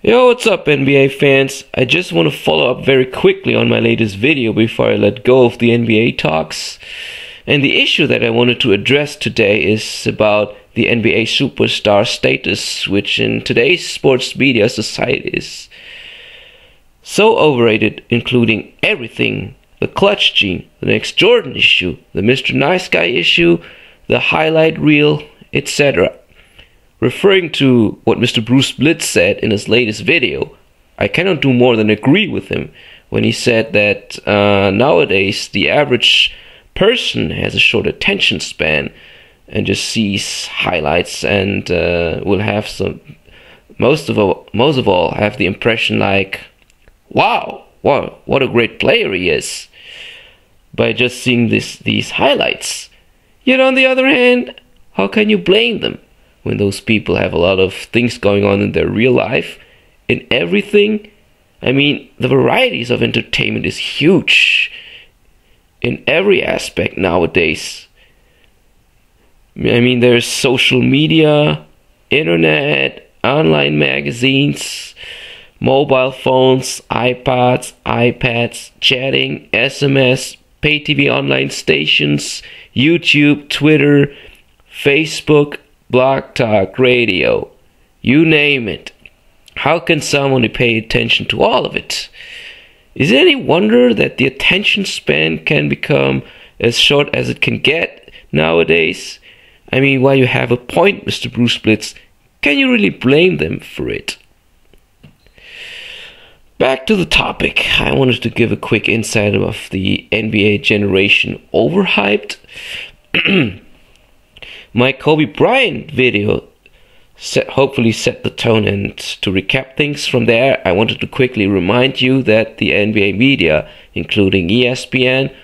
Yo, what's up NBA fans? I just want to follow up very quickly on my latest video before I let go of the NBA talks. And the issue that I wanted to address today is about the NBA superstar status, which in today's sports media society is so overrated, including everything: the clutch gene, the next Jordan issue, the Mr. Nice Guy issue, the highlight reel, etc. Referring to what Mr. Bruce Blitz said in his latest video, I cannot do more than agree with him when he said that nowadays the average person has a short attention span and just sees highlights and will have most of all have the impression like, wow, what a great player he is, by just seeing these highlights. Yet on the other hand, how can you blame them when those people have a lot of things going on in their real life, in everything? I mean, the varieties of entertainment is huge in every aspect nowadays. I mean, there's social media, internet, online magazines, mobile phones, iPods, iPads, chatting, SMS, pay TV online stations, YouTube, Twitter, Facebook, Blog Talk, radio, you name it. How can someone pay attention to all of it? Is it any wonder that the attention span can become as short as it can get nowadays? I mean, while you have a point, Mr. Bruce Blitz, can you really blame them for it? Back to the topic. I wanted to give a quick insight of the NBA generation overhyped. My Kobe Bryant video hopefully set the tone, and to recap things from there, I wanted to quickly remind you that the NBA media, including ESPN,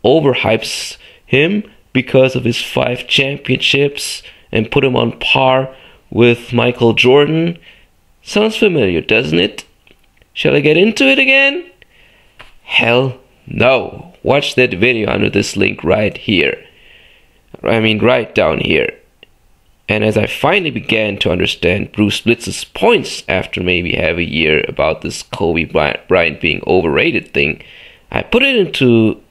overhypes him because of his 5 championships and put him on par with Michael Jordan. Sounds familiar, doesn't it? Shall I get into it again? Hell no. Watch that video under this link right here. Right down here. And as I finally began to understand Bruce Blitz's points after maybe half a year about this Kobe Bryant being overrated thing, I put it into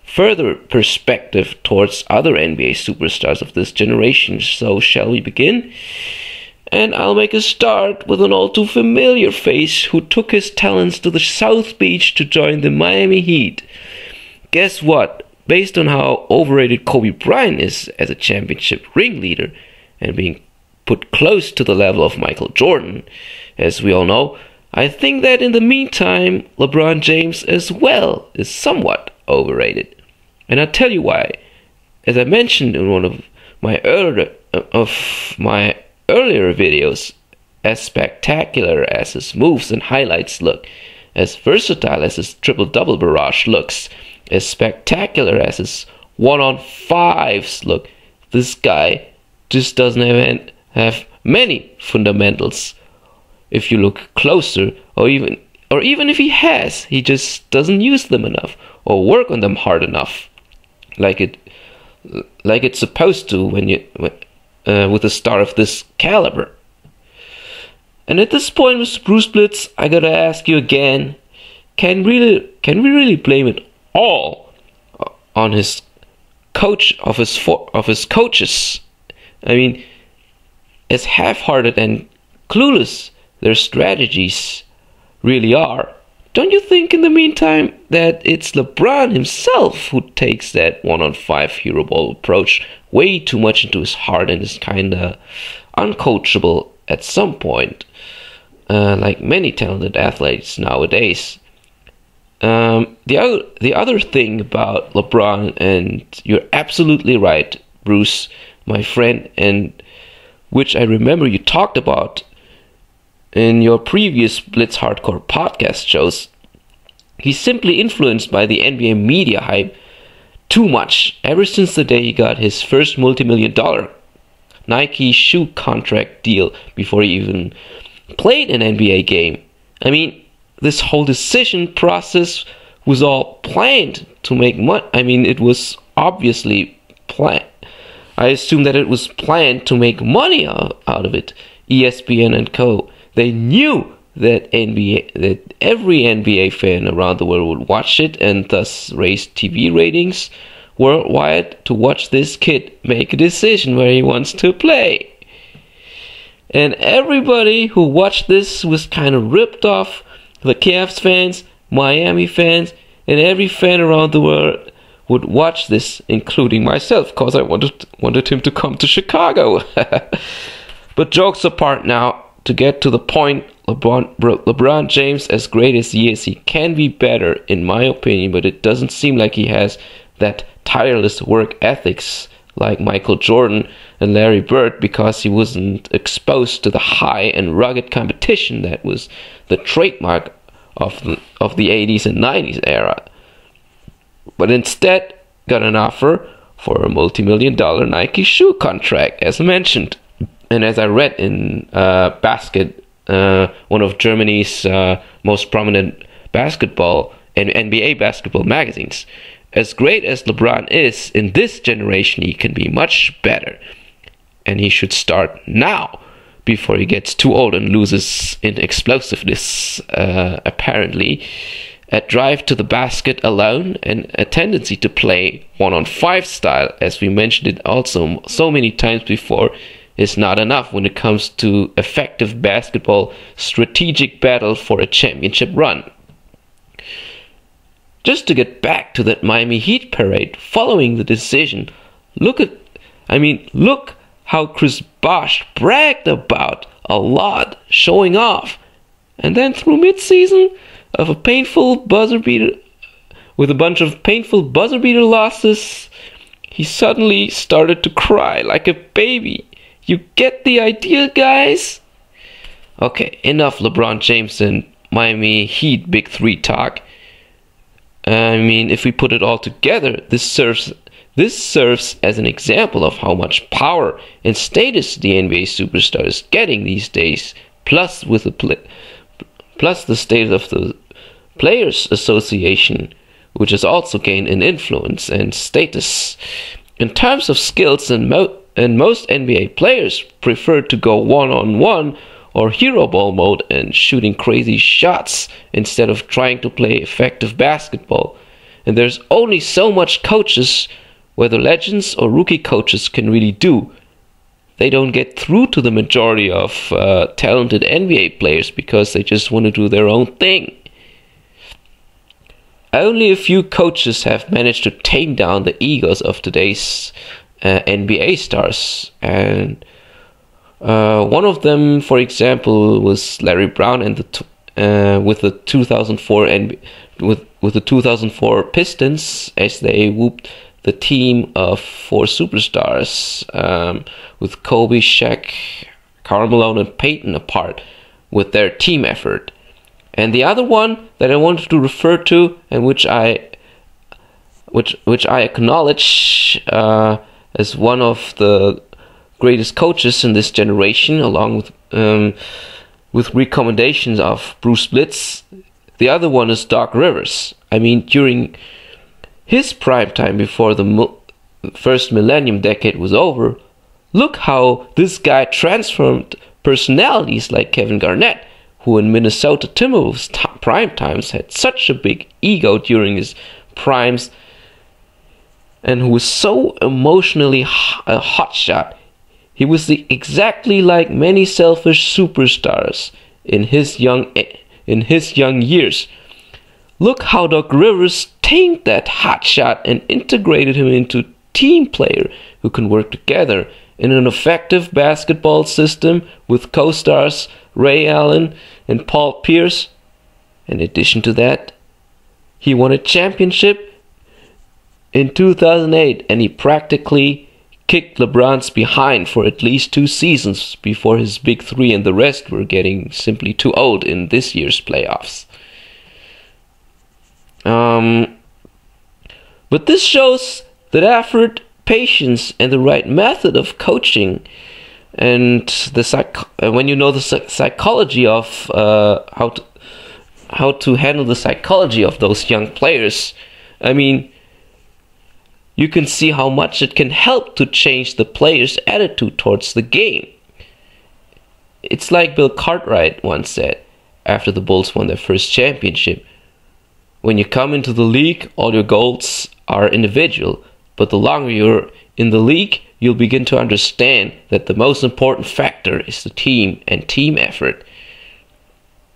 further perspective towards other NBA superstars of this generation. So shall we begin? And I'll make a start with an all too familiar face who took his talents to the South Beach to join the Miami Heat. Guess what? Based on how overrated Kobe Bryant is as a championship ringleader and being put close to the level of Michael Jordan, as we all know, I think that in the meantime, LeBron James as well is somewhat overrated. And I'll tell you why. As I mentioned in one of my earlier videos, as spectacular as his moves and highlights look, as versatile as his triple-double barrage looks, as spectacular as his 1-on-5s look, this guy just doesn't have many fundamentals. If you look closer, or even if he has, he just doesn't use them enough or work on them hard enough, like it's supposed to with a star of this caliber. And at this point, Mr. Bruce Blitz, I gotta ask you again: can we really blame it all on his coaches? I mean, as half-hearted and clueless their strategies really are, don't you think in the meantime that it's LeBron himself who takes that 1-on-5 hero ball approach way too much into his heart and is kinda uncoachable at some point, like many talented athletes nowadays? The other thing about LeBron, and you're absolutely right, Bruce, my friend, and which I remember you talked about in your previous Blitz Hardcore podcast shows, he's simply influenced by the NBA media hype too much ever since the day he got his first multi-million-dollar Nike shoe contract deal before he even played an NBA game. I mean, this whole decision process was all planned to make money. I mean, it was obviously planned. I assume that it was planned to make money out of it. ESPN and co. They knew that every NBA fan around the world would watch it and thus raise TV ratings worldwide to watch this kid make a decision where he wants to play. And everybody who watched this was kind of ripped off. The Cavs fans, Miami fans, and every fan around the world would watch this, including myself, because I wanted him to come to Chicago. But jokes apart now, to get to the point, LeBron James, as great as he is, he can be better, in my opinion, but it doesn't seem like he has that tireless work ethics like Michael Jordan and Larry Bird, because he wasn't exposed to the high and rugged competition that was the trademark of the 80s and 90s era. But instead got an offer for a multi-million-dollar Nike shoe contract, as mentioned. And as I read in Basket, one of Germany's most prominent basketball and NBA basketball magazines, as great as LeBron is in this generation, he can be much better. And he should start now, before he gets too old and loses in explosiveness, apparently. A drive to the basket alone and a tendency to play 1-on-5 style, as we mentioned it also so many times before, is not enough when it comes to effective basketball strategic battle for a championship run. Just to get back to that Miami Heat parade following the decision, look how Chris Bosh bragged about a lot, showing off, and then through mid-season of a painful buzzer beater, with a bunch of painful buzzer beater losses, he suddenly started to cry like a baby. You get the idea, guys? Okay, enough LeBron James and Miami Heat Big Three talk. I mean, if we put it all together, this serves as an example of how much power and status the NBA superstar is getting these days, plus the state of the Players Association, which has also gained in influence and status. In terms of skills, and most NBA players prefer to go one-on-one or hero ball mode and shooting crazy shots instead of trying to play effective basketball. And there's only so much coaches, whether legends or rookie coaches, can really do. They don't get through to the majority of talented NBA players because they just want to do their own thing. Only a few coaches have managed to tame down the egos of today's NBA stars, and one of them, for example, was Larry Brown and with the 2004 Pistons, as they whooped the team of 4 superstars, with Kobe, Shaq, Karl Malone, and Peyton apart with their team effort. And the other one that I wanted to refer to, and which I acknowledge as one of the greatest coaches in this generation, along with recommendations of Bruce Blitz. The other one is Doc Rivers. I mean, during his prime time before the first millennium decade was over, look how this guy transformed personalities like Kevin Garnett, who in Minnesota Timberwolves prime times had such a big ego during his primes, and who was so emotionally a hotshot. He was exactly like many selfish superstars in his young years. Look how Doc Rivers tamed that hotshot and integrated him into a team player who can work together in an effective basketball system with co-stars Ray Allen and Paul Pierce. In addition to that, he won a championship in 2008, and he practically kicked LeBron's behind for at least 2 seasons before his big 3 and the rest were getting simply too old in this year's playoffs. But this shows that effort, patience, and the right method of coaching, and when you know the psychology of how to handle the psychology of those young players, I mean, you can see how much it can help to change the player's attitude towards the game. It's like Bill Cartwright once said, after the Bulls won their first championship. When you come into the league, all your goals are individual, but the longer you're in the league, you'll begin to understand that the most important factor is the team and team effort.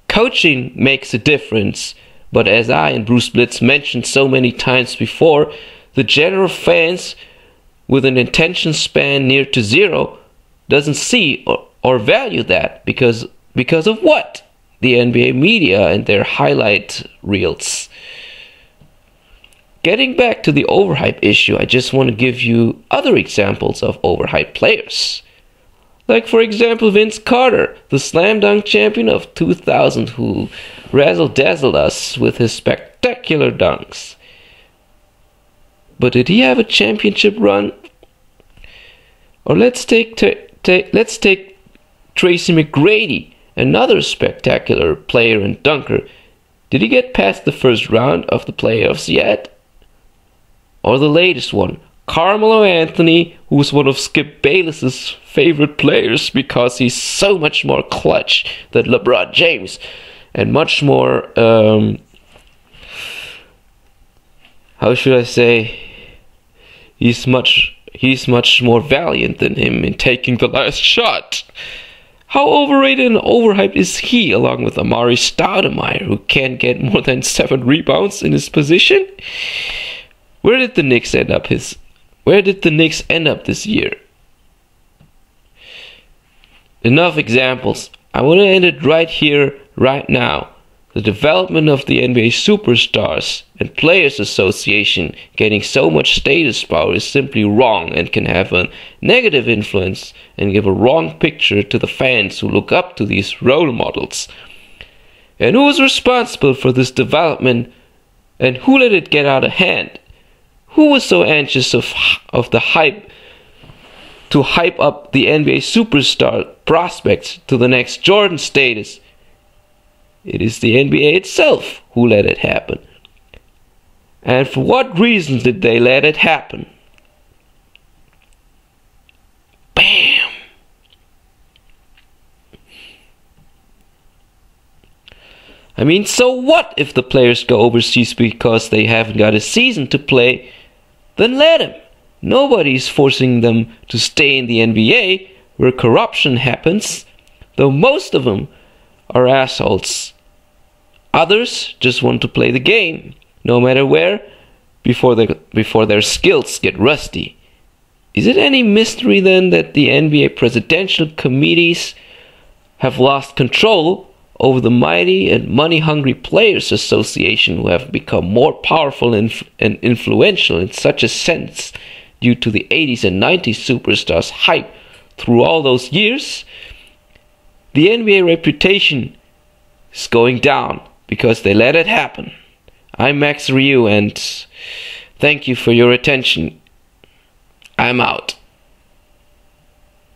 Coaching makes a difference, but as I and Bruce Blitz mentioned so many times before, the general fans with an attention span near to zero doesn't see or value that because of what? The NBA media and their highlight reels. Getting back to the overhype issue, I just want to give you other examples of overhyped players. Like for example Vince Carter, the slam dunk champion of 2000 who razzle-dazzled us with his spectacular dunks. But did he have a championship run? Or let's take Tracy McGrady, another spectacular player and dunker. Did he get past the first round of the playoffs yet? Or the latest one, Carmelo Anthony, who was one of Skip Bayless's favorite players because he's so much more clutch than LeBron James and much more, how should I say, he's much more valiant than him in taking the last shot. How overrated and overhyped is he, along with Amari Stoudemire, who can't get more than 7 rebounds in his position? Where did the Knicks end up this year? Enough examples. I want to end it right here, right now. The development of the NBA Superstars and Players Association getting so much status power is simply wrong and can have a negative influence and give a wrong picture to the fans who look up to these role models. And who is responsible for this development and who let it get out of hand? Who was so anxious of the hype to hype up the NBA superstar prospects to the next Jordan status? It is the NBA itself who let it happen. And for what reasons did they let it happen? Bam! I mean, so what if the players go overseas because they haven't got a season to play? Then let them. Nobody's forcing them to stay in the NBA where corruption happens, though most of them are assholes. Others just want to play the game, no matter where, before their skills get rusty. Is it any mystery then that the NBA presidential committees have lost control over the mighty and money-hungry Players Association, who have become more powerful and influential in such a sense due to the 80s and 90s superstars' hype through all those years? The NBA reputation is going down because they let it happen. I'm Max Ryu and thank you for your attention. I'm out.